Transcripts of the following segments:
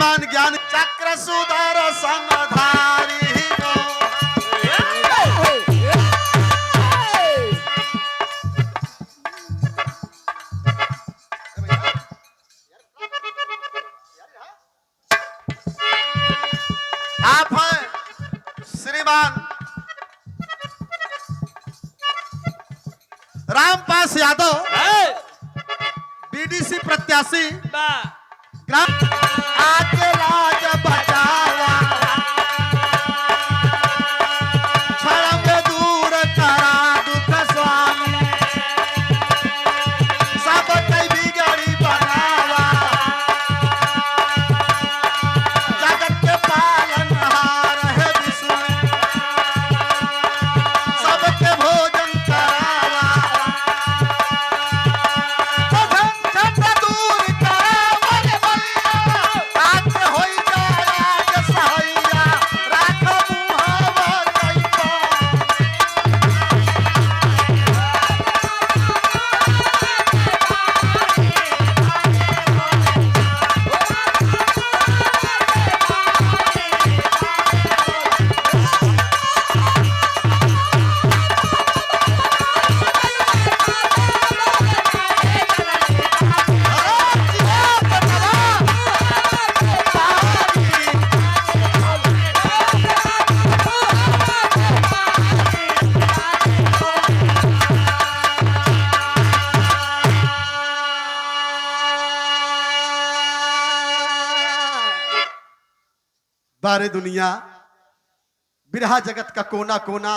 श्रीमान ज्ञान चक्र सुधर समधारी आप हैं श्रीमान रामपास यादव, बीडीसी प्रत्याशी ग्राम आके लाज बचावा छड़म दूर करा दुख स्वामी सब कई बिगड़ी बनावा जगत के पालनहार है विष्णु सबके भोजन करावा बारे दुनिया बिरहा जगत का कोना कोना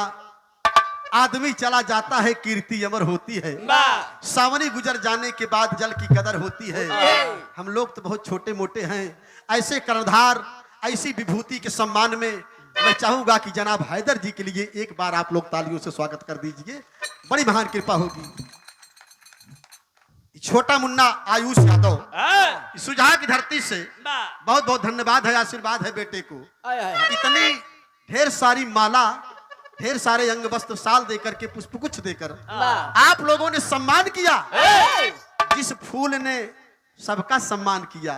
आदमी चला जाता है, कीर्ति अमर होती है। सावनी गुजर जाने के बाद जल की कदर होती है। हम लोग तो बहुत छोटे मोटे हैं, ऐसे कर्णधार ऐसी विभूति के सम्मान में मैं चाहूंगा कि जनाब हैदर जी के लिए एक बार आप लोग तालियों से स्वागत कर दीजिए, बड़ी महान कृपा होगी। छोटा मुन्ना आयुष यादव सुझाव की धरती से बहुत बहुत धन्यवाद है, आशीर्वाद है बेटे को। इतनी ढेर सारी माला, ढेर सारे अंग वस्त्र साल देकर के पुष्पगुच्छ देकर आप लोगों ने सम्मान किया, जिस फूल ने सबका सम्मान किया।